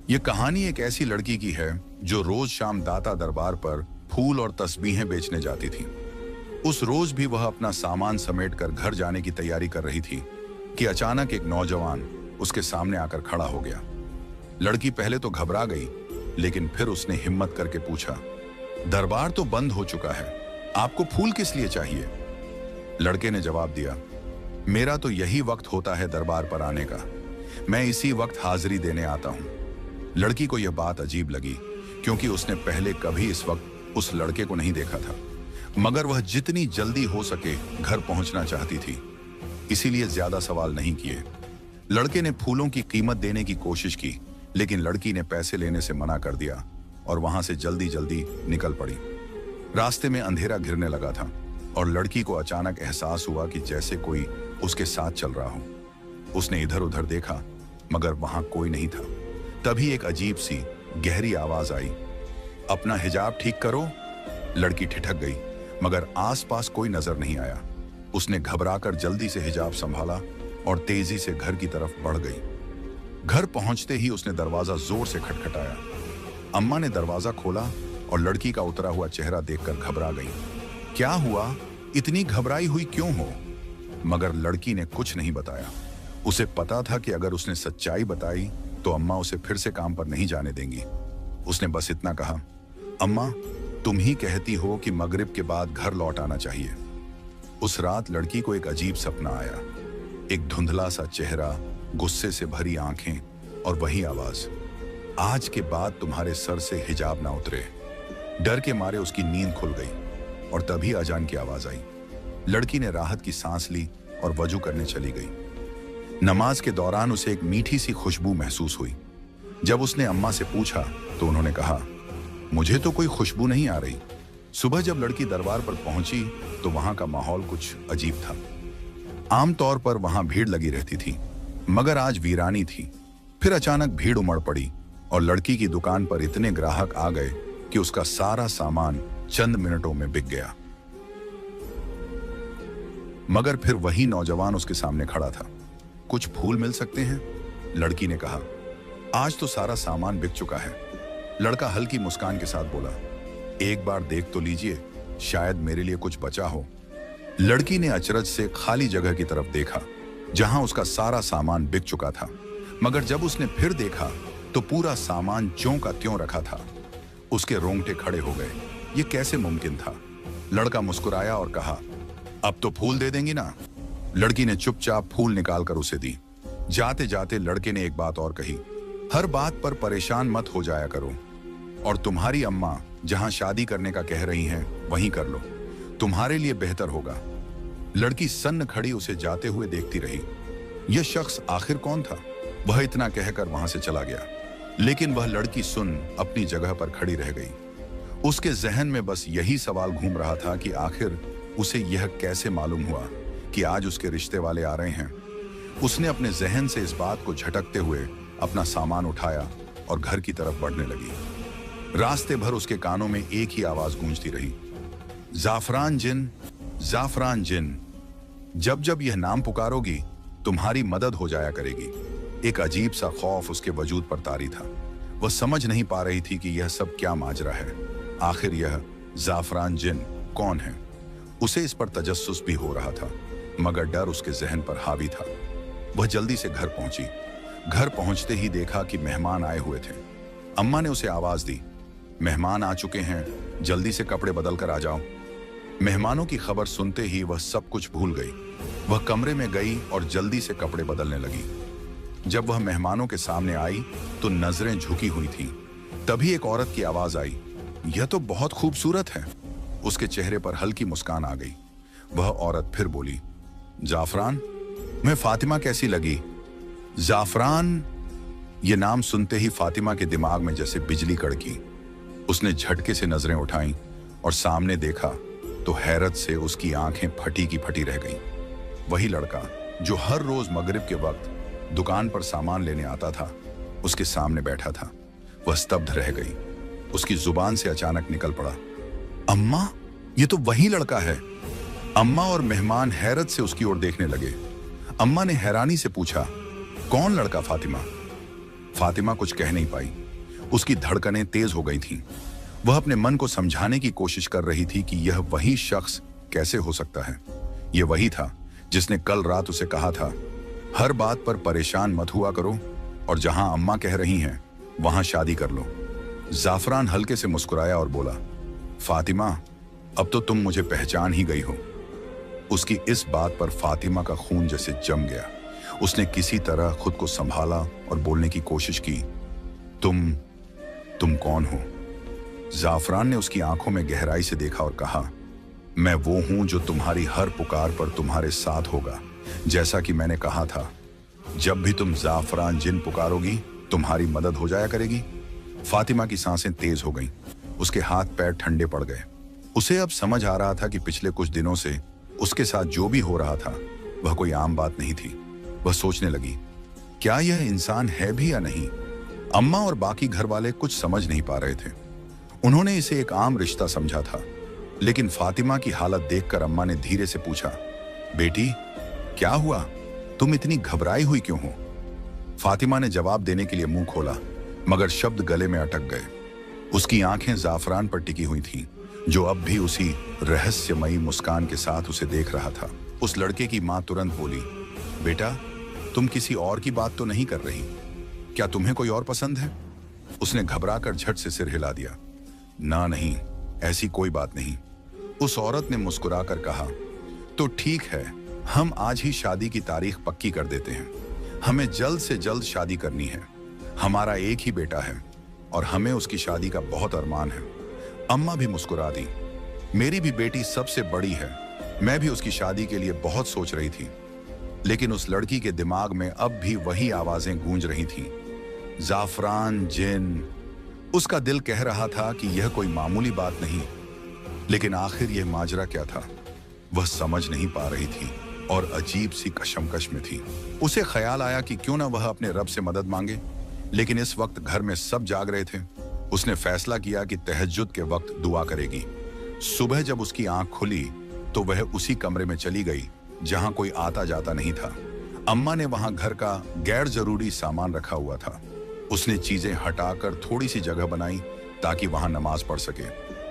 ये कहानी एक ऐसी लड़की की है जो रोज शाम दाता दरबार पर फूल और तस्बीहें बेचने जाती थी। उस रोज भी वह अपना सामान समेटकर घर जाने की तैयारी कर रही थी कि अचानक एक नौजवान उसके सामने आकर खड़ा हो गया। लड़की पहले तो घबरा गई, लेकिन फिर उसने हिम्मत करके पूछा, दरबार तो बंद हो चुका है, आपको फूल किस लिए चाहिए? लड़के ने जवाब दिया, मेरा तो यही वक्त होता है दरबार पर आने का, मैं इसी वक्त हाजिरी देने आता हूं। लड़की को यह बात अजीब लगी, क्योंकि उसने पहले कभी इस वक्त उस लड़के को नहीं देखा था, मगर वह जितनी जल्दी हो सके घर पहुंचना चाहती थी, इसीलिए ज्यादा सवाल नहीं किए। लड़के ने फूलों की कीमत देने की कोशिश की, लेकिन लड़की ने पैसे लेने से मना कर दिया और वहां से जल्दी जल्दी निकल पड़ी। रास्ते में अंधेरा घिरने लगा था और लड़की को अचानक एहसास हुआ कि जैसे कोई उसके साथ चल रहा हो। उसने इधर उधर देखा, मगर वहां कोई नहीं था। तभी एक अजीब सी गहरी आवाज आई, अपना हिजाब ठीक करो। लड़की ठिठक गई, मगर आसपास कोई नजर नहीं आया। उसने घबराकर जल्दी से हिजाब संभाला और तेजी से घर की तरफ बढ़ गई। घर पहुंचते ही उसने दरवाजा जोर से खटखटाया। अम्मा ने दरवाजा खोला और लड़की का उतरा हुआ चेहरा देखकर घबरा गई। क्या हुआ, इतनी घबराई हुई क्यों हो? मगर लड़की ने कुछ नहीं बताया। उसे पता था कि अगर उसने सच्चाई बताई तो अम्मा उसे फिर से काम पर नहीं जाने देंगी। उसने बस इतना कहा, अम्मा, तुम ही कहती हो कि मगरिब के बाद घर लौट आना चाहिए। उस रात लड़की को एक अजीब सपना आया। एक धुंधला सा चेहरा, गुस्से से भरी आंखें और वही आवाज, आज के बाद तुम्हारे सर से हिजाब ना उतरे। डर के मारे उसकी नींद खुल गई और तभी अजान की आवाज आई। लड़की ने राहत की सांस ली और वजू करने चली गई। नमाज के दौरान उसे एक मीठी सी खुशबू महसूस हुई। जब उसने अम्मा से पूछा तो उन्होंने कहा, मुझे तो कोई खुशबू नहीं आ रही। सुबह जब लड़की दरबार पर पहुंची तो वहां का माहौल कुछ अजीब था। आमतौर पर वहां भीड़ लगी रहती थी, मगर आज वीरानी थी। फिर अचानक भीड़ उमड़ पड़ी और लड़की की दुकान पर इतने ग्राहक आ गए कि उसका सारा सामान चंद मिनटों में बिक गया। मगर फिर वही नौजवान उसके सामने खड़ा था। कुछ फूल मिल सकते हैं? लड़की ने कहा, आज तो सारा सामान बिक चुका है। लड़का हल्की मुस्कान के साथ बोला, एक बार देख तो लीजिए, शायद मेरे लिए कुछ बचा हो। लड़की ने अचरज से खाली जगह की तरफ देखा, जहां उसका सारा सामान बिक चुका था। मगर जब उसने फिर देखा तो पूरा सामान ज्यों का त्यों रखा था। उसके रोंगटे खड़े हो गए। ये कैसे मुमकिन था? लड़का मुस्कुराया और कहा, अब तो फूल दे देंगी ना? लड़की ने चुपचाप फूल निकालकर उसे दी। जाते जाते लड़के ने एक बात और कही, हर बात पर परेशान मत हो जाया करो, और तुम्हारी अम्मा जहां शादी करने का कह रही हैं वहीं कर लो, तुम्हारे लिए बेहतर होगा। लड़की सन्न खड़ी उसे जाते हुए देखती रही। यह शख्स आखिर कौन था? वह इतना कहकर वहां से चला गया, लेकिन वह लड़की सुन अपनी जगह पर खड़ी रह गई। उसके जहन में बस यही सवाल घूम रहा था कि आखिर उसे यह कैसे मालूम हुआ कि आज उसके रिश्ते वाले आ रहे हैं। उसने अपने जहन से इस बात को झटकते हुए अपना सामान उठाया और घर की तरफ बढ़ने लगी। रास्ते भर उसके कानों में एक ही आवाज गूंजती रही, जाफरान जिन, जाफरान जिन। जब जब यह नाम पुकारोगी तुम्हारी मदद हो जाया करेगी। एक अजीब सा खौफ उसके वजूद पर तारी था। वह समझ नहीं पा रही थी कि यह सब क्या माजरा है। आखिर यह जाफरान जिन कौन है? उसे इस पर तजस्सुस भी हो रहा था, मगर डर उसके जहन पर हावी था। वह जल्दी से घर पहुंची। घर पहुंचते ही देखा कि मेहमान आए हुए थे। अम्मा ने उसे आवाज दी, मेहमान आ चुके हैं, जल्दी से कपड़े बदल कर आ जाओ। मेहमानों की खबर सुनते ही वह सब कुछ भूल गई। वह कमरे में गई और जल्दी से कपड़े बदलने लगी। जब वह मेहमानों के सामने आई तो नजरें झुकी हुई थीं। तभी एक औरत की आवाज आई, यह तो बहुत खूबसूरत है। उसके चेहरे पर हल्की मुस्कान आ गई। वह औरत फिर बोली, जाफरान, मैं फातिमा कैसी लगी? जाफरान, ये नाम सुनते ही फातिमा के दिमाग में जैसे बिजली कड़की। उसने झटके से नजरें उठाईं और सामने देखा तो हैरत से उसकी आंखें फटी की फटी रह गईं। वही लड़का जो हर रोज मगरिब के वक्त दुकान पर सामान लेने आता था, उसके सामने बैठा था। वह स्तब्ध रह गई। उसकी जुबान से अचानक निकल पड़ा, अम्मा, ये तो वही लड़का है। अम्मा और मेहमान हैरत से उसकी ओर देखने लगे। अम्मा ने हैरानी से पूछा, कौन लड़का फातिमा? फातिमा कुछ कह नहीं पाई। उसकी धड़कनें तेज हो गई थीं। वह अपने मन को समझाने की कोशिश कर रही थी कि यह वही शख्स कैसे हो सकता है। यह वही था जिसने कल रात उसे कहा था, हर बात पर परेशान मत हुआ करो और जहां अम्मा कह रही हैं वहां शादी कर लो। जाफरान हल्के से मुस्कुराया और बोला, फातिमा, अब तो तुम मुझे पहचान ही गई हो। उसकी इस बात पर फातिमा का खून जैसे जम गया। उसने किसी तरह खुद को संभाला और बोलने की कोशिश की, तुम कौन हो? जाफरान ने उसकी आंखों में गहराई से देखा और कहा, मैं वो हूं जो तुम्हारी हर पुकार पर तुम्हारे साथ होगा, जैसा कि मैंने कहा था। जब भी तुम जाफरान जिन पुकारोगी तुम्हारी मदद हो जाया करेगी। फातिमा की सांसें तेज हो गईं। उसके हाथ पैर ठंडे पड़ गए। उसे अब समझ आ रहा था कि पिछले कुछ दिनों से उसके साथ जो भी हो रहा था वह कोई आम बात नहीं थी। वह सोचने लगी, क्या यह इंसान है भी या नहीं? अम्मा और बाकी घर वाले कुछ समझ नहीं पा रहे थे। उन्होंने इसे एक आम रिश्ता समझा था, लेकिन फातिमा की हालत देखकर अम्मा ने धीरे से पूछा, बेटी क्या हुआ? तुम इतनी घबराई हुई क्यों हो? फातिमा ने जवाब देने के लिए मुंह खोला, मगर शब्द गले में अटक गए। उसकी आंखें जाफरान पर टिकी हुई थीं, जो अब भी उसी रहस्यमयी मुस्कान के साथ उसे देख रहा था। उस लड़के की मां तुरंत बोली, बेटा तुम किसी और की बात तो नहीं कर रही? क्या तुम्हें कोई और पसंद है? उसने घबराकर झट से सिर हिला दिया। ना नहीं, ऐसी कोई बात नहीं। उस औरत ने मुस्कुराकर कहा, तो ठीक है, हम आज ही शादी की तारीख पक्की कर देते हैं। हमें जल्द से जल्द शादी करनी है। हमारा एक ही बेटा है और हमें उसकी शादी का बहुत अरमान है। अम्मा भी मुस्कुरा दी। मेरी भी बेटी सबसे बड़ी है। मैं भी उसकी शादी के लिए बहुत सोच रही थी, लेकिन उस लड़की के दिमाग में अब भी वही आवाजें गूंज रही थीं। जाफरान जिन। उसका दिल कह रहा था कि यह कोई मामूली बात नहीं, लेकिन आखिर यह माजरा क्या था? वह समझ नहीं पा रही थी और अजीब सी कशमकश में थी। उसे ख्याल आया कि क्यों ना वह अपने रब से मदद मांगे, लेकिन इस वक्त घर में सब जाग रहे थे। उसने फैसला किया कि तहज्जुद के वक्त दुआ करेगी। सुबह जब उसकी आंख खुली तो वह उसी कमरे में चली गई जहां कोई आता जाता नहीं था। अम्मा ने वहां घर का गैर जरूरी सामान रखा हुआ था। उसने चीजें हटाकर थोड़ी सी जगह बनाई ताकि वहां नमाज पढ़ सके।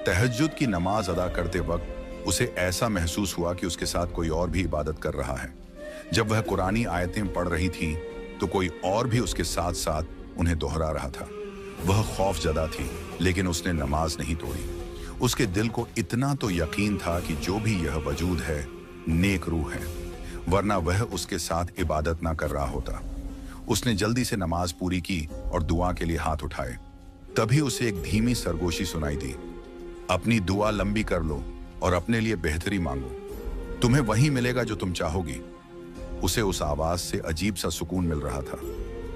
तहज्जुद की नमाज अदा करते वक्त उसे ऐसा महसूस हुआ कि उसके साथ कोई और भी इबादत कर रहा है। जब वह कुरानी आयतें पढ़ रही थी तो कोई और भी उसके साथ साथ उन्हें दोहरा रहा था। वह खौफजदा थी, लेकिन उसने नमाज नहीं तोड़ी। उसके दिल को इतना तो यकीन था कि जो भी यह वजूद है नेक रूह है, वरना वह उसके साथ इबादत ना कर रहा होता। उसने जल्दी से नमाज पूरी की और दुआ के लिए हाथ उठाए। तभी उसे एक धीमी सरगोशी सुनाई दी, अपनी दुआ लंबी कर लो और अपने लिए बेहतरी मांगो, तुम्हें वही मिलेगा जो तुम चाहोगी। उसे उस आवाज से अजीब सा सुकून मिल रहा था।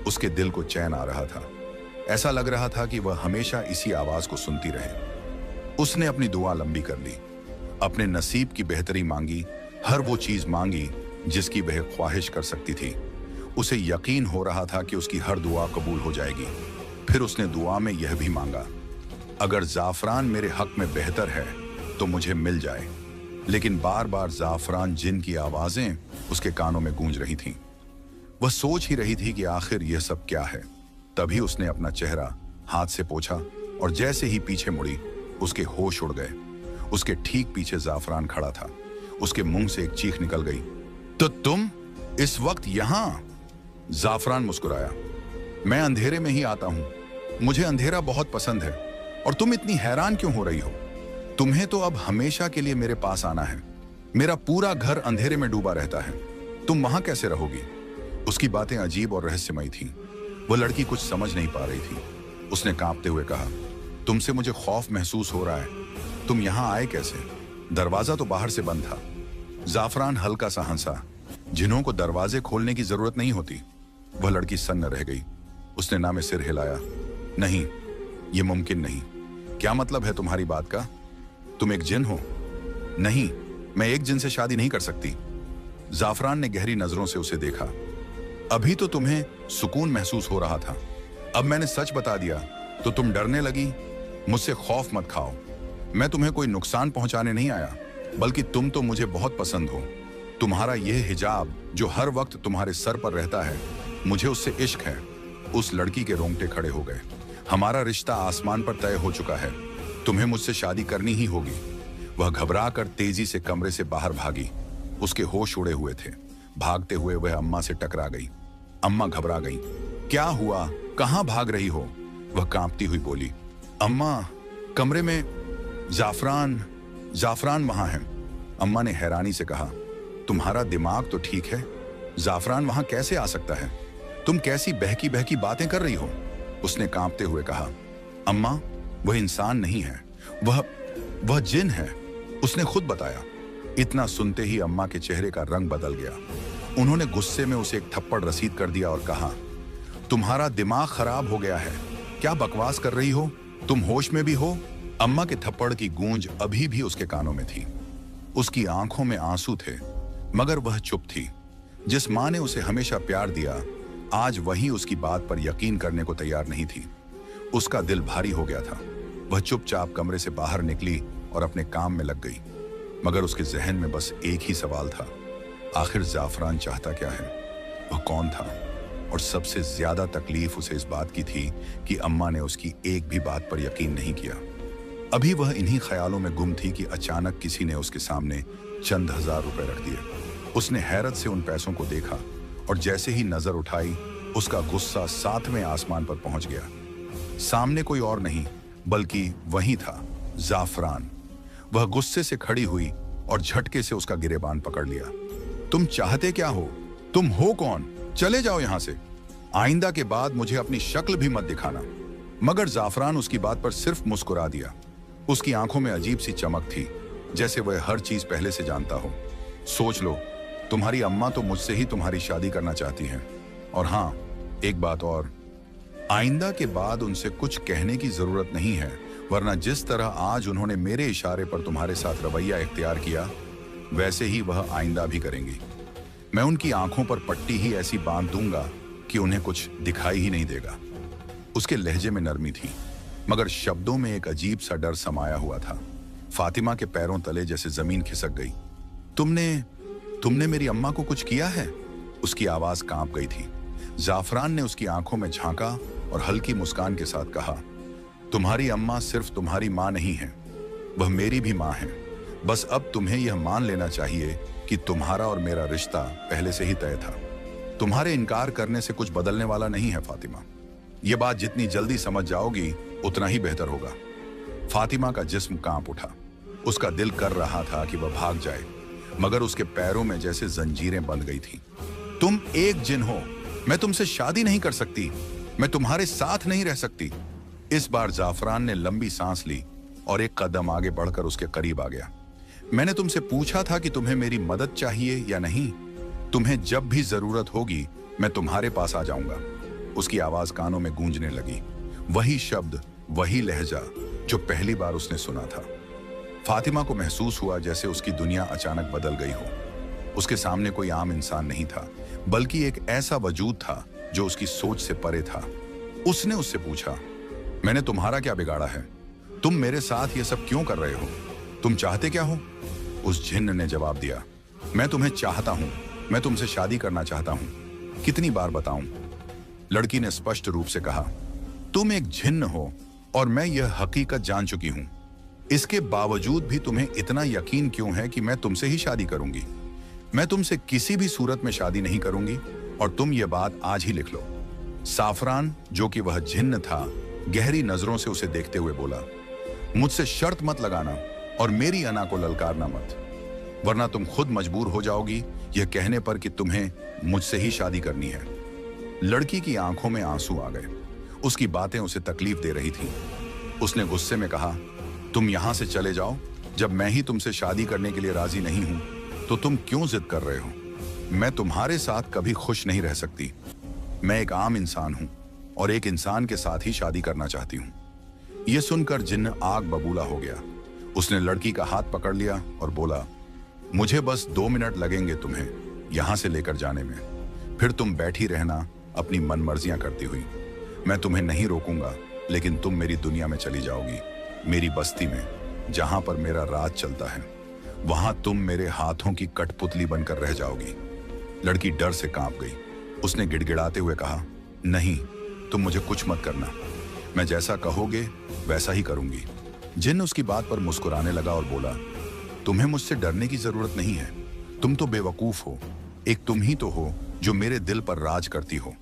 उसके दिल को चैन आ रहा था। ऐसा लग रहा था कि वह हमेशा इसी आवाज को सुनती रहे। उसने अपनी दुआ लंबी कर ली, अपने नसीब की बेहतरी मांगी, हर वो चीज मांगी जिसकी वह ख्वाहिश कर सकती थी। उसे यकीन हो रहा था कि उसकी हर दुआ कबूल हो जाएगी। फिर उसने दुआ में यह भी मांगा, अगर जाफरान मेरे हक में बेहतर है तो मुझे मिल जाए। लेकिन बार बार जाफरान जिन की आवाजें उसके कानों में गूंज रही थीं। वह सोच ही रही थी कि आखिर यह सब क्या है। तभी उसने अपना चेहरा हाथ से पोंछा और जैसे ही पीछे मुड़ी उसके होश उड़ गए। उसके ठीक पीछे जाफरान खड़ा था। उसके मुंह से एक चीख निकल गई, तो तुम इस वक्त यहां? जाफरान मुस्कुराया, मैं अंधेरे में ही आता हूं। मुझे अंधेरा बहुत पसंद है। और तुम इतनी हैरान क्यों हो रही हो? तुम्हें तो अब हमेशा के लिए मेरे पास आना है। मेरा पूरा घर अंधेरे में डूबा रहता है, तुम वहां कैसे रहोगी? उसकी बातें अजीब और रहस्यमयी थीं। वह लड़की कुछ समझ नहीं पा रही थी। उसने कांपते हुए कहा, तुमसे मुझे खौफ महसूस हो रहा है। तुम यहां आए कैसे? दरवाजा तो बाहर से बंद था। जाफरान हल्का सा हंसा, जिन्हों को दरवाजे खोलने की जरूरत नहीं होती। वह लड़की सन्न रह गई। उसने ना में सिर हिलाया, नहीं, यह मुमकिन नहीं। क्या मतलब है तुम्हारी बात का? तुम एक जिन हो? नहीं, मैं एक जिन से शादी नहीं कर सकती। जाफरान ने गहरी नजरों से उसे देखा। अभी तो तुम्हें सुकून महसूस हो रहा था, अब मैंने सच बता दिया तो तुम डरने लगी। मुझसे खौफ मत खाओ। मैं तुम्हें कोई नुकसान पहुंचाने नहीं आया, बल्कि तुम तो मुझे बहुत पसंद हो। तुम्हारा यह हिजाब जो हर वक्त तुम्हारे सर पर रहता है, मुझे उससे इश्क है। उस लड़की के रोंगटे खड़े हो गए। हमारा रिश्ता आसमान पर तय हो चुका है, तुम्हें मुझसे शादी करनी ही होगी। वह घबरा कर तेजी से कमरे से बाहर भागी। उसके होश उड़े हुए थे। भागते हुए वह अम्मा से टकरा गई। अम्मा घबरा गई। क्या हुआ, कहां भाग रही हो? वह कांपती हुई बोली। अम्मा, कमरे में जाफरान वहां है। अम्मा ने हैरानी से कहा, तुम्हारा दिमाग तो ठीक है, जाफरान वहां कैसे आ सकता है? तुम कैसी बहकी बहकी बातें कर रही हो? उसने कांपते हुए कहा। अम्मा, वह इंसान नहीं है, वह जिन है, उसने खुद बताया। इतना सुनते ही अम्मा के चेहरे का रंग बदल गया। उन्होंने गुस्से में उसे एक थप्पड़ रसीद कर दिया और कहा, तुम्हारा दिमाग खराब हो गया है, क्या बकवास कर रही हो? तुम होश में भी हो? अम्मा के थप्पड़ की गूंज अभी भी उसके कानों में थी। उसकी आंखों में आंसू थे, मगर वह चुप थी। जिस मां ने उसे हमेशा प्यार दिया, आज वही उसकी बात पर यकीन करने को तैयार नहीं थी। उसका दिल भारी हो गया था। वह चुपचाप कमरे से बाहर निकली और अपने काम में लग गई। मगर उसके जहन में बस एक ही सवाल था, आखिर जाफरान चाहता क्या है? वह कौन था? और सबसे ज्यादा तकलीफ उसे इस बात की थी कि अम्मा ने उसकी एक भी बात पर यकीन नहीं किया। अभी वह इन्हीं ख्यालों में गुम थी कि अचानक किसी ने उसके सामने चंद हजार रुपए रख दिए। उसने हैरत से उन पैसों को देखा और जैसे ही नजर उठाई, उसका गुस्सा 7वें आसमान पर पहुंच गया। सामने कोई और नहीं बल्कि वही था, जाफरान। वह गुस्से से खड़ी हुई और झटके से उसका गिरेबान पकड़ लिया। तुम चाहते क्या हो? तुम हो कौन? चले जाओ यहां से। आइंदा के बाद मुझे अपनी शक्ल भी मत दिखाना। मगर जाफरान उसकी बात पर सिर्फ मुस्कुरा दिया। उसकी आंखों में अजीब सी चमक थी, जैसे वह हर चीज पहले से जानता हो। सोच लो, तुम्हारी अम्मा तो मुझसे ही तुम्हारी शादी करना चाहती हैं। और हाँ, एक बात और, आइंदा के बाद उनसे कुछ कहने की जरूरत नहीं है, वरना जिस तरह आज उन्होंने मेरे इशारे पर तुम्हारे साथ रवैया इख्तियार किया, वैसे ही वह आइंदा भी करेंगी। मैं उनकी आंखों पर पट्टी ही ऐसी बांध दूंगा कि उन्हें कुछ दिखाई ही नहीं देगा। उसके लहजे में नरमी थी, मगर शब्दों में एक अजीब सा डर समाया हुआ था। फातिमा के पैरों तले जैसे जमीन खिसक गई। तुमने मेरी अम्मा को कुछ किया है? उसकी आवाज कांप गई थी। जाफरान ने उसकी आंखों में झांका और हल्की मुस्कान के साथ कहा, तुम्हारी अम्मा सिर्फ तुम्हारी मां नहीं है, वह मेरी भी मां है। बस अब तुम्हें यह मान लेना चाहिए कि तुम्हारा और मेरा रिश्ता पहले से ही तय था। तुम्हारे इनकार करने से कुछ बदलने वाला नहीं है फातिमा। यह बात जितनी जल्दी समझ जाओगी उतना ही बेहतर होगा। फातिमा का जिस्म कांप उठा। उसका दिल कर रहा था कि वह भाग जाए, मगर उसके पैरों में जैसे जंजीरें बंध गई थीं। तुम एक जिन हो, मैं तुमसे शादी नहीं कर सकती, मैं तुम्हारे साथ नहीं रह सकती। इस बार जाफरान ने लंबी सांस ली और एक कदम आगे बढ़कर उसके करीब आ गया। मैंने तुमसे पूछा था कि तुम्हें मेरी मदद चाहिए या नहीं। तुम्हें जब भी जरूरत होगी मैं तुम्हारे पास आ जाऊंगा। उसकी आवाज कानों में गूंजने लगी। वही शब्द, वही लहजा जो पहली बार उसने सुना था। फातिमा को महसूस हुआ जैसे उसकी दुनिया अचानक बदल गई हो। उसके सामने कोई आम इंसान नहीं था, बल्कि एक ऐसा वजूद था जो उसकी सोच से परे था। उसने उससे पूछा, मैंने तुम्हारा क्या बिगाड़ा है? तुम मेरे साथ ये सब क्यों कर रहे हो? तुम चाहते क्या हो? उस जिन्न ने जवाब दिया, मैं तुम्हें चाहता हूं, मैं तुमसे शादी करना चाहता हूं। कितनी बार बताऊं? लड़की ने स्पष्ट रूप से कहा, तुम एक जिन्न हो और मैं यह हकीकत जान चुकी हूं। इसके बावजूद भी तुम्हें इतना यकीन क्यों है कि मैं तुमसे ही शादी करूंगी? मैं तुमसे किसी भी सूरत में शादी नहीं करूंगी और तुम ये बात आज ही लिख लो। साफरान, जो कि वह जिन्न था, गहरी नजरों से उसे देखते हुए बोला, मुझसे शर्त मत लगाना और मेरी अना को ललकारना मत, वरना तुम खुद मजबूर हो जाओगी यह कहने पर कि तुम्हें मुझसे ही शादी करनी है। लड़की की आंखों में आंसू आ गए। उसकी बातें उसे तकलीफ दे रही थीं। उसने गुस्से में कहा, तुम यहां से चले जाओ। जब मैं ही तुमसे शादी करने के लिए राजी नहीं हूं तो तुम क्यों जिद कर रहे हो? मैं तुम्हारे साथ कभी खुश नहीं रह सकती। मैं एक आम इंसान हूं और एक इंसान के साथ ही शादी करना चाहती हूं। यह सुनकर जिन्न आग बबूला हो गया। उसने लड़की का हाथ पकड़ लिया और बोला, मुझे बस 2 मिनट लगेंगे तुम्हें यहां से लेकर जाने में, फिर तुम बैठी रहना अपनी मनमर्जियां करती हुई। मैं तुम्हें नहीं रोकूंगा, लेकिन तुम मेरी दुनिया में चली जाओगी, मेरी बस्ती में, जहां पर मेरा राज चलता है। वहां तुम मेरे हाथों की कठपुतली बनकर रह जाओगी। लड़की डर से कांप गई। उसने गिड़गिड़ाते हुए कहा, नहीं, तुम मुझे कुछ मत करना, मैं जैसा कहोगे वैसा ही करूंगी। जिन्न उसकी बात पर मुस्कुराने लगा और बोला, तुम्हें मुझसे डरने की जरूरत नहीं है, तुम तो बेवकूफ हो। एक तुम ही तो हो जो मेरे दिल पर राज करती हो।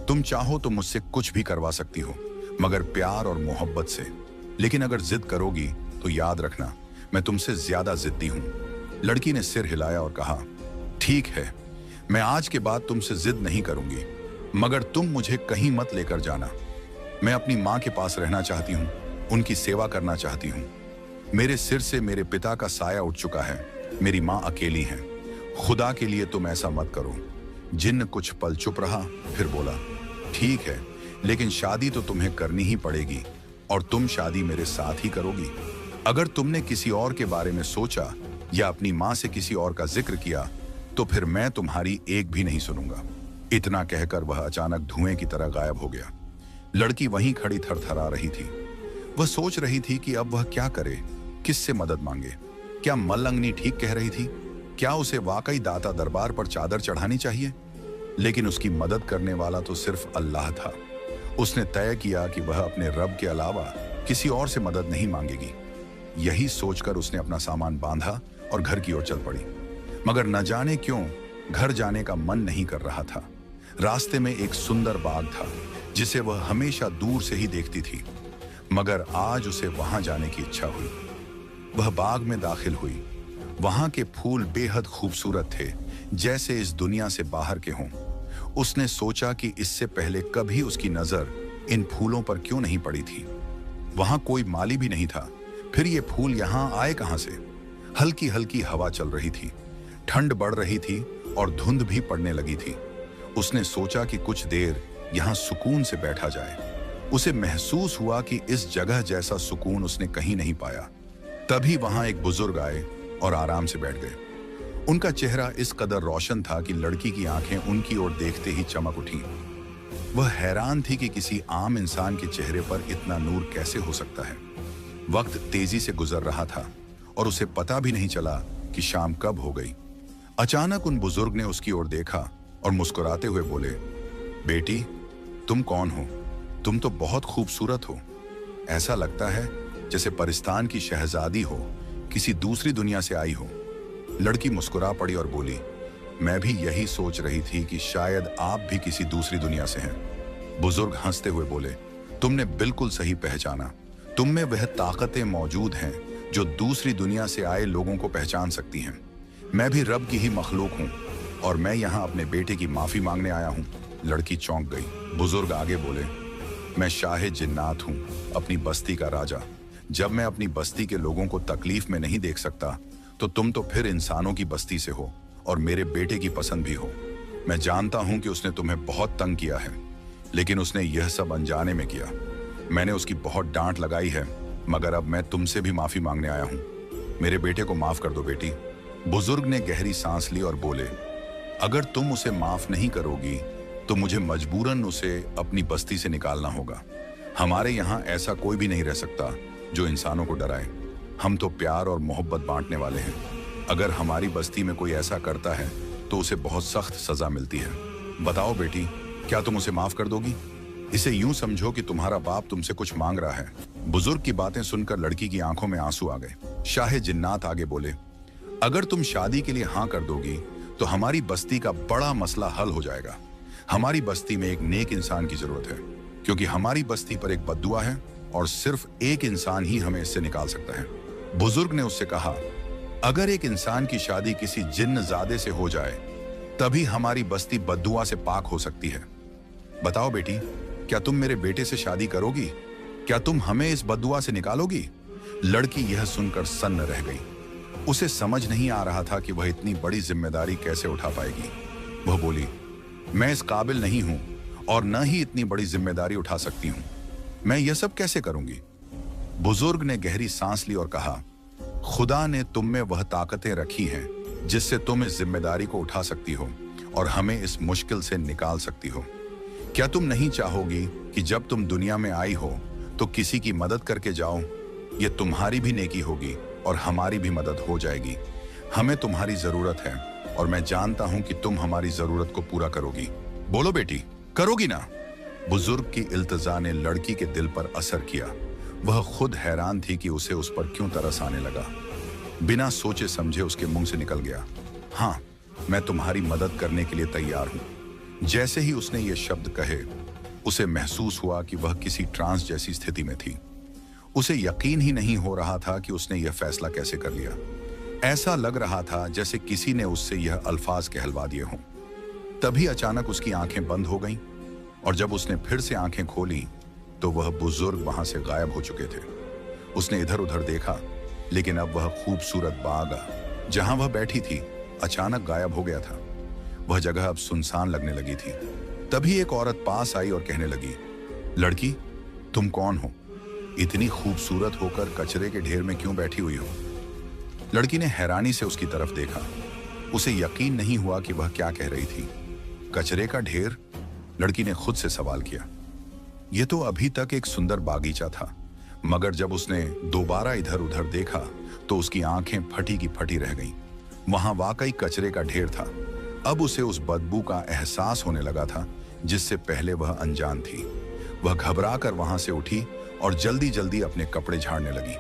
तुम चाहो तो मुझसे कुछ भी करवा सकती हो, मगर प्यार और मोहब्बत से। लेकिन अगर जिद करोगी तो याद रखना, मैं तुमसे ज्यादा जिद्दी हूं। लड़की ने सिर हिलाया और कहा, ठीक है, मैं आज के बाद तुमसे जिद नहीं करूंगी, मगर तुम मुझे कहीं मत लेकर जाना। मैं अपनी माँ के पास रहना चाहती हूँ, उनकी सेवा करना चाहती हूँ। मेरे सिर से मेरे पिता का साया उठ चुका है, मेरी माँ अकेली है। खुदा के लिए तुम ऐसा मत करो। जिन्न कुछ पल चुप रहा, फिर बोला, ठीक है, लेकिन शादी तो तुम्हें करनी ही पड़ेगी, और तुम शादी मेरे साथ ही करोगी। अगर तुमने किसी और के बारे में सोचा या अपनी माँ से किसी और का जिक्र किया तो फिर मैं तुम्हारी एक भी नहीं सुनूंगा। इतना कहकर वह अचानक धुएं की तरह गायब हो गया। लड़की वहीं खड़ी थरथरा रही थी। वह सोच रही थी कि अब वह क्या करे, किससे मदद मांगे। क्या मल्लंगनी ठीक कह रही थी? क्या उसे वाकई दाता दरबार पर चादर चढ़ानी चाहिए? लेकिन उसकी मदद करने वाला तो सिर्फ अल्लाह था। उसने तय किया कि वह अपने रब के अलावा किसी और से मदद नहीं मांगेगी। यही सोचकर उसने अपना सामान बांधा और घर की ओर चल पड़ी। मगर न जाने क्यों घर जाने का मन नहीं कर रहा था। रास्ते में एक सुंदर बाग था जिसे वह हमेशा दूर से ही देखती थी, मगर आज उसे वहां जाने की इच्छा हुई। वह बाग में दाखिल हुई। वहां के फूल बेहद खूबसूरत थे, जैसे इस दुनिया से बाहर के हों। उसने सोचा कि इससे पहले कभी उसकी नजर इन फूलों पर क्यों नहीं पड़ी थी। वहां कोई माली भी नहीं था, फिर ये फूल यहां आए कहां से? हल्की हल्की हवा चल रही थी, ठंड बढ़ रही थी और धुंध भी पड़ने लगी थी। उसने सोचा कि कुछ देर यहां सुकून से बैठा जाए। उसे महसूस हुआ कि इस जगह जैसा सुकून उसने कहीं नहीं पाया। तभी वहां एक बुजुर्ग आए और आराम से बैठ गए। उनका चेहरा इस कदर रोशन था कि लड़की की आंखें उनकी ओर देखते ही चमक उठी। वह हैरान थी कि किसी आम इंसान के चेहरे पर इतना नूर कैसे हो सकता है। वक्त तेजी से गुजर रहा था और उसे पता भी नहीं चला कि शाम कब हो गई। अचानक उन बुजुर्ग ने उसकी ओर देखा और मुस्कुराते हुए बोले, बेटी, तुम कौन हो? तुम तो बहुत खूबसूरत हो। ऐसा लगता है जैसे परिस्तान की शहजादी हो, किसी दूसरी दुनिया से आई हो। लड़की मुस्कुरा पड़ी और बोली, मैं भी यही सोच रही थी कि शायद आप भी किसी दूसरी दुनिया से हैं। बुजुर्ग हंसते हुए बोले, तुमने बिल्कुल सही पहचाना। तुम में वह ताकतें मौजूद हैं जो दूसरी दुनिया से आए लोगों को पहचान सकती हैं। मैं भी रब की ही मखलूक हूँ और मैं यहाँ अपने बेटे की माफी मांगने आया हूँ। लड़की चौंक गई। बुजुर्ग आगे बोले, मैं शाह जिन्नात हूँ, अपनी बस्ती का राजा। जब मैं अपनी बस्ती के लोगों को तकलीफ में नहीं देख सकता तो तुम तो फिर इंसानों की बस्ती से हो और मेरे बेटे की पसंद भी हो। मैं जानता हूं कि उसने तुम्हें बहुत तंग किया है, लेकिन उसने यह सब अनजाने में किया। मैंने उसकी बहुत डांट लगाई है, मगर अब मैं तुमसे भी माफी मांगने आया हूं। मेरे बेटे को माफ कर दो बेटी। बुजुर्ग ने गहरी सांस ली और बोले, अगर तुम उसे माफ नहीं करोगी तो मुझे मजबूरन उसे अपनी बस्ती से निकालना होगा। हमारे यहाँ ऐसा कोई भी नहीं रह सकता जो इंसानों को डराए। हम तो प्यार और मोहब्बत बांटने वाले हैं। अगर हमारी बस्ती में कोई ऐसा करता है तो उसे बहुत सख्त सजा मिलती है। बताओ बेटी, क्या तुम उसे माफ कर दोगी? इसे यूं समझो कि तुम्हारा बाप तुमसे कुछ मांग रहा है। बुजुर्ग की बातें सुनकर लड़की की आंखों में आंसू आ गए। शाह जिन्नात आगे बोले, अगर तुम शादी के लिए हाँ कर दोगी तो हमारी बस्ती का बड़ा मसला हल हो जाएगा। हमारी बस्ती में एक नेक इंसान की जरूरत है, क्योंकि हमारी बस्ती पर एक बद्दुआ है और सिर्फ एक इंसान ही हमें इससे निकाल सकता है। बुजुर्ग ने उससे कहा, अगर एक इंसान की शादी किसी जिन्नजादे से हो जाए तभी हमारी बस्ती बद्दुआ से पाक हो सकती है। बताओ बेटी, क्या तुम मेरे बेटे से शादी करोगी? क्या तुम हमें इस बद्दुआ से निकालोगी? लड़की यह सुनकर सन्न रह गई। उसे समझ नहीं आ रहा था कि वह इतनी बड़ी जिम्मेदारी कैसे उठा पाएगी। वह बोली, मैं इस काबिल नहीं हूं और न ही इतनी बड़ी जिम्मेदारी उठा सकती हूं। मैं यह सब कैसे करूंगी? बुजुर्ग ने गहरी सांस ली और कहा, खुदा ने तुम में वह ताकतें रखी हैं जिससे तुम इस जिम्मेदारी को उठा सकती हो और हमें इस मुश्किल से निकाल सकती हो। क्या तुम नहीं चाहोगी कि जब तुम दुनिया में आई हो तो किसी की मदद करके जाओ? ये तुम्हारी भी नेकी होगी और हमारी भी मदद हो जाएगी। हमें तुम्हारी जरूरत है और मैं जानता हूं कि तुम हमारी जरूरत को पूरा करोगी। बोलो बेटी, करोगी ना? बुजुर्ग की इल्तिजा ने लड़की के दिल पर असर किया। वह खुद हैरान थी कि उसे उस पर क्यों तरस आने लगा। बिना सोचे समझे उसके मुंह से निकल गया, हाँ, मैं तुम्हारी मदद करने के लिए तैयार हूं। जैसे ही उसने ये शब्द कहे, उसे महसूस हुआ कि वह किसी ट्रांस जैसी स्थिति में थी। उसे यकीन ही नहीं हो रहा था कि उसने यह फैसला कैसे कर लिया। ऐसा लग रहा था जैसे किसी ने उससे यह अल्फाज कहलवा दिए हों। तभी अचानक उसकी आंखें बंद हो गईं और जब उसने फिर से आंखें खोली तो वह बुजुर्ग वहां से गायब हो चुके थे। उसने इधर उधर देखा, लेकिन अब वह खूबसूरत बाग जहां वह बैठी थी अचानक गायब हो गया था। वह जगह अब सुनसान लगने लगी थी। तभी एक औरत पास आई और कहने लगी, लड़की, तुम कौन हो? इतनी खूबसूरत होकर कचरे के ढेर में क्यों बैठी हुई हो? लड़की ने हैरानी से उसकी तरफ देखा। उसे यकीन नहीं हुआ कि वह क्या कह रही थी। कचरे का ढेर? लड़की ने खुद से सवाल किया। यह तो अभी तक एक सुंदर बागीचा था, मगर जब उसने दोबारा इधर उधर देखा तो उसकी आंखें फटी की फटी रह गईं। वहां वाकई कचरे का ढेर था। अब उसे उस बदबू का एहसास होने लगा था जिससे पहले वह अनजान थी। वह घबराकर वहां से उठी और जल्दी जल्दी अपने कपड़े झाड़ने लगी।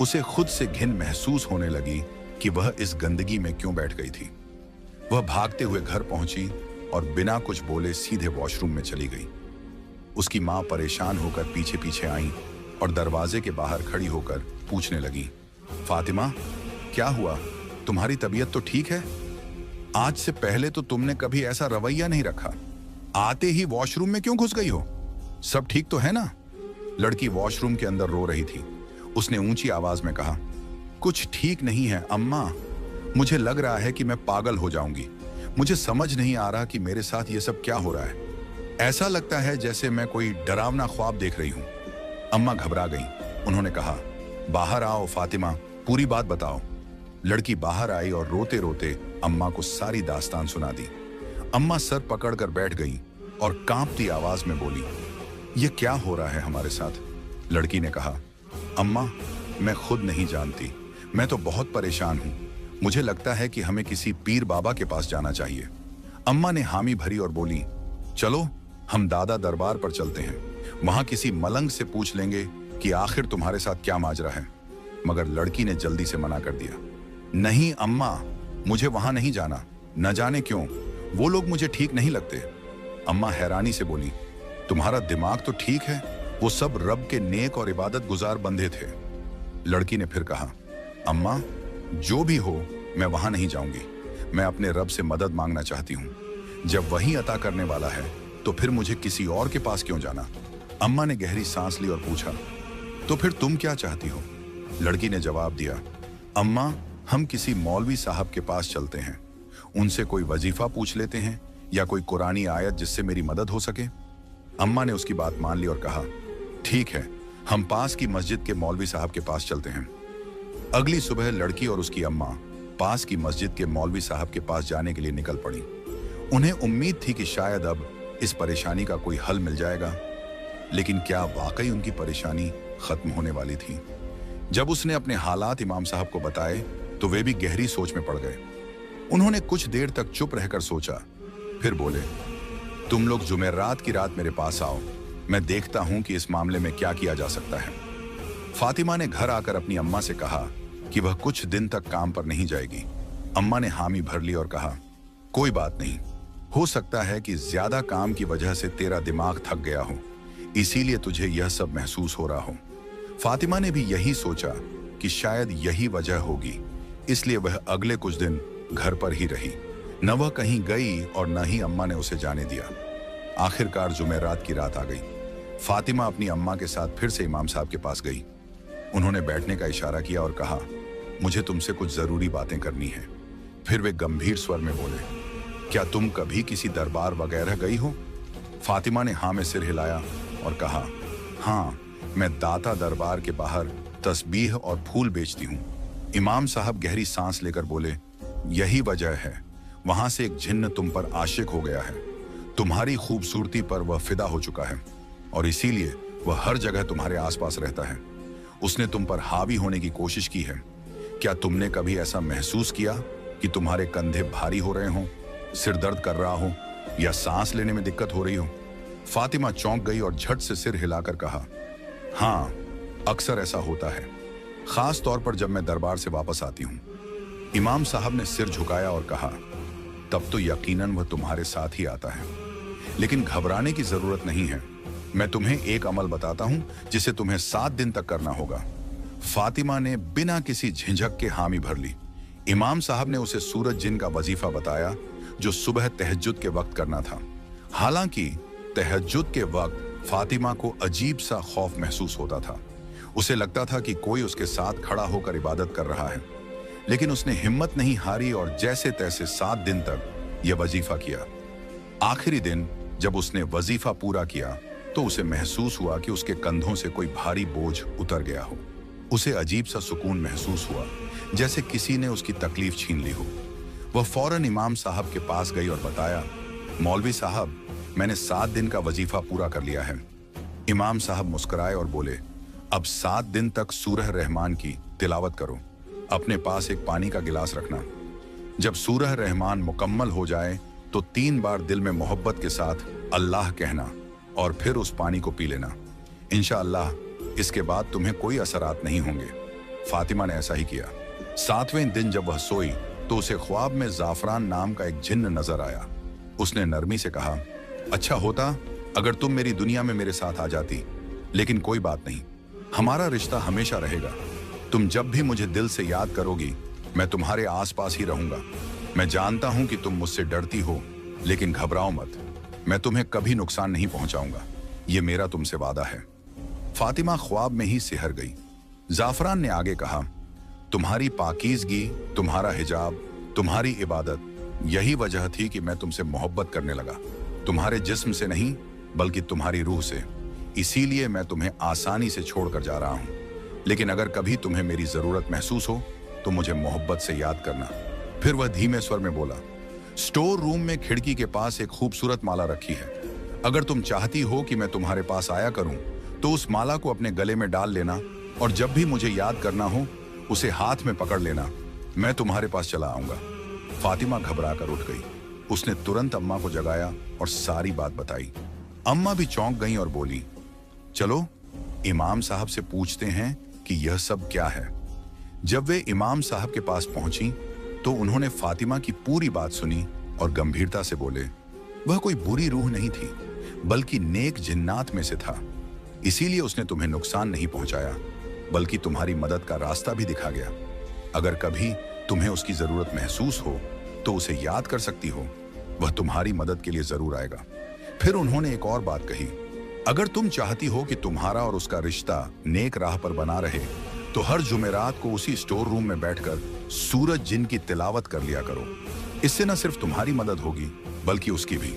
उसे खुद से घिन महसूस होने लगी कि वह इस गंदगी में क्यों बैठ गई थी। वह भागते हुए घर पहुंची और बिना कुछ बोले सीधे वॉशरूम में चली गई। उसकी मां परेशान होकर पीछे पीछे आई और दरवाजे के बाहर खड़ी होकर पूछने लगी, फातिमा, क्या हुआ? तुम्हारी तबीयत तो ठीक है? आज से पहले तो तुमने कभी ऐसा रवैया नहीं रखा। आते ही वॉशरूम में क्यों घुस गई हो? सब ठीक तो है ना? लड़की वॉशरूम के अंदर रो रही थी। उसने ऊंची आवाज में कहा, कुछ ठीक नहीं है अम्मा। मुझे लग रहा है कि मैं पागल हो जाऊंगी। मुझे समझ नहीं आ रहा कि मेरे साथ ये सब क्या हो रहा है। ऐसा लगता है जैसे मैं कोई डरावना ख्वाब देख रही हूं। अम्मा घबरा गईं। उन्होंने कहा, बाहर आओ फातिमा, पूरी बात बताओ। लड़की बाहर आई और रोते रोते अम्मा को सारी दास्तान सुना दी। अम्मा सर पकड़कर बैठ गईं और कांपती आवाज में बोली, ये क्या हो रहा है हमारे साथ? लड़की ने कहा, अम्मा, मैं खुद नहीं जानती। मैं तो बहुत परेशान हूं। मुझे लगता है कि हमें किसी पीर बाबा के पास जाना चाहिए। अम्मा ने हामी भरी और बोली, चलो हम दादा दरबार पर चलते हैं। वहां किसी मलंग से पूछ लेंगे कि आखिर तुम्हारे साथ क्या माजरा है। मगर लड़की ने जल्दी से मना कर दिया, नहीं अम्मा, मुझे वहां नहीं जाना। न जाने क्यों, वो लोग मुझे ठीक नहीं लगते। अम्मा हैरानी से बोली, तुम्हारा दिमाग तो ठीक है, वो सब रब के नेक और इबादत गुजार बंदे थे। लड़की ने फिर कहा, अम्मा, जो भी हो, मैं वहां नहीं जाऊंगी। मैं अपने रब से मदद मांगना चाहती हूं। जब वही अता करने वाला है तो फिर मुझे किसी और के पास क्यों जाना? अम्मा ने गहरी सांस ली और पूछा, तो फिर तुम क्या चाहती हो? लड़की ने जवाब दिया, अम्मा, हम किसी मौलवी साहब के पास चलते हैं। उनसे कोई वजीफा पूछ लेते हैं या कोई कुरानी आयत जिससे मेरी मदद हो सके। अम्मा ने उसकी बात मान ली और कहा, ठीक है, हम पास की मस्जिद के मौलवी साहब के पास चलते हैं। अगली सुबह लड़की और उसकी अम्मा पास की मस्जिद के मौलवी साहब के पास जाने के लिए निकल पड़ी। उन्हें उम्मीद थी कि शायद अब इस परेशानी का कोई हल मिल जाएगा, लेकिन क्या वाकई उनकी परेशानी खत्म होने वाली थी? जब उसने अपने हालात इमाम साहब को बताए तो वे भी गहरी सोच में पड़ गए। उन्होंने कुछ देर तक चुप रहकर सोचा, फिर बोले, तुम लोग जुमेरात की रात मेरे पास आओ। मैं देखता हूं कि इस मामले में क्या किया जा सकता है। फातिमा ने घर आकर अपनी अम्मा से कहा कि वह कुछ दिन तक काम पर नहीं जाएगी। अम्मा ने हामी भर ली और कहा, कोई बात नहीं, हो सकता है कि ज्यादा काम की वजह से तेरा दिमाग थक गया हो, इसीलिए तुझे यह सब महसूस हो रहा हो। फातिमा ने भी यही सोचा कि शायद यही वजह होगी, इसलिए वह अगले कुछ दिन घर पर ही रही। न वह कहीं गई और न ही अम्मा ने उसे जाने दिया। आखिरकार जुमेरात की रात आ गई। फातिमा अपनी अम्मा के साथ फिर से इमाम साहब के पास गई। उन्होंने बैठने का इशारा किया और कहा, मुझे तुमसे कुछ जरूरी बातें करनी है। फिर वे गंभीर स्वर में बोले, क्या तुम कभी किसी दरबार वगैरह गई हो? फातिमा ने हाँ में सिर हिलाया और कहा, हाँ, मैं दाता दरबार के बाहर तस्बीह और फूल बेचती हूँ। इमाम साहब गहरी सांस लेकर बोले, यही वजह है, वहां से एक जिन्न तुम पर आशिक हो गया है। तुम्हारी खूबसूरती पर वह फिदा हो चुका है और इसीलिए वह हर जगह तुम्हारे आसपास रहता है। उसने तुम पर हावी होने की कोशिश की है। क्या तुमने कभी ऐसा महसूस किया कि तुम्हारे कंधे भारी हो रहे हों, सिर दर्द कर रहा हो या सांस लेने में दिक्कत हो रही हो? फातिमा चौंक गई और झट से सिर हिलाकर कहा, हाँ, अक्सर ऐसा होता है, खास तौर पर जब मैं दरबार से वापस आती हूं। इमाम साहब ने सिर झुकाया और कहा, तब तो यकीनन वह तुम्हारे साथ ही आता है, लेकिन घबराने की जरूरत नहीं है। मैं तुम्हें एक अमल बताता हूं जिसे तुम्हें 7 दिन तक करना होगा। फातिमा ने बिना किसी झिझक के हामी भर ली। इमाम साहब ने उसे सूरज जिन का वजीफा बताया जो सुबह तहज्जुद के वक्त करना था। हालांकि तहज्जुद के वक्त फातिमा को अजीब सा खौफ महसूस होता था। उसे लगता था कि कोई उसके साथ खड़ा होकर इबादत कर रहा है, लेकिन उसने हिम्मत नहीं हारी और जैसे तैसे 7 दिन तक यह वजीफा किया। आखिरी दिन जब उसने वजीफा पूरा किया तो उसे महसूस हुआ कि उसके कंधों से कोई भारी बोझ उतर गया हो। उसे अजीब सा सुकून महसूस हुआ, जैसे किसी ने उसकी तकलीफ छीन ली हो। वह फौरन इमाम साहब के पास गई और बताया, मौलवी साहब, मैंने 7 दिन का वजीफा पूरा कर लिया है। इमाम साहब मुस्कुराए और बोले, अब 7 दिन तक सूरह रहमान की तिलावत करो। अपने पास एक पानी का गिलास रखना। जब सूरह रहमान मुकम्मल हो जाए तो 3 बार दिल में मोहब्बत के साथ अल्लाह कहना और फिर उस पानी को पी लेना। इंशाअल्लाह इसके बाद तुम्हें कोई असरात नहीं होंगे। फातिमा ने ऐसा ही किया। 7वें दिन जब वह सोई तो उसे ख्वाब में जाफरान नाम का एक जिन्न नजर आया। उसने नरमी से कहा, अच्छा होता अगर तुम मेरी दुनिया में मेरे साथ आ जाती, लेकिन कोई बात नहीं, हमारा रिश्ता हमेशा रहेगा। तुम जब भी मुझे दिल से याद करोगी मैं तुम्हारे आसपास ही रहूंगा। मैं जानता हूं कि तुम मुझसे डरती हो, लेकिन घबराओ मत, मैं तुम्हें कभी नुकसान नहीं पहुंचाऊंगा। यह मेरा तुमसे वादा है। फातिमा ख्वाब में ही सिहर गई। जाफरान ने आगे कहा, तुम्हारी पाकीज़गी, तुम्हारा हिजाब, तुम्हारी इबादत, यही वजह थी कि मैं तुमसे मोहब्बत करने लगा। तुम्हारे जिस्म से नहीं बल्कि तुम्हारी रूह से। इसीलिए मैं तुम्हें आसानी से छोड़कर जा रहा हूं। लेकिन अगर कभी तुम्हें मेरी जरूरत महसूस हो तो मुझे मोहब्बत से याद करना। फिर वह धीमे स्वर में बोला, स्टोर रूम में खिड़की के पास एक खूबसूरत माला रखी है। अगर तुम चाहती हो कि मैं तुम्हारे पास आया करूं तो उस माला को अपने गले में डाल लेना और जब भी मुझे याद करना हो उसे हाथ में पकड़ लेना। मैं तुम्हारे पास चला आऊंगा। फातिमा घबरा कर उठ गई। उसने तुरंत अम्मा को जगाया और सारी बात बताई। अम्मा भी चौंक गईं और बोली, चलो इमाम साहब से पूछते हैं कि यह सब क्या है। जब वे इमाम साहब के पास पहुंची तो उन्होंने फातिमा की पूरी बात सुनी और गंभीरता से बोले, वह कोई बुरी रूह नहीं थी बल्कि नेक जिन्नात में से था। इसीलिए उसने तुम्हें नुकसान नहीं पहुंचाया बल्कि तुम्हारी मदद का रास्ता भी दिखा गया। अगर कभी तुम्हें उसकी जरूरत महसूस हो तो उसे याद कर सकती हो, वह तुम्हारी मदद के लिए जरूर आएगा। फिर उन्होंने एक और बात कही, अगर तुम चाहती हो कि तुम्हारा और उसका रिश्ता नेक राह पर बना रहे तो हर जुमेरात को उसी स्टोर रूम में बैठकर सूरज जिन की तिलावत कर लिया करो। इससे न सिर्फ तुम्हारी मदद होगी बल्कि उसकी भी।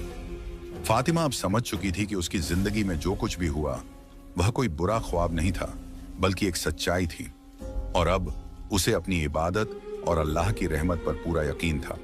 फातिमा अब समझ चुकी थी कि उसकी जिंदगी में जो कुछ भी हुआ वह कोई बुरा ख्वाब नहीं था बल्कि एक सच्चाई थी, और अब उसे अपनी इबादत और अल्लाह की रहमत पर पूरा यकीन था।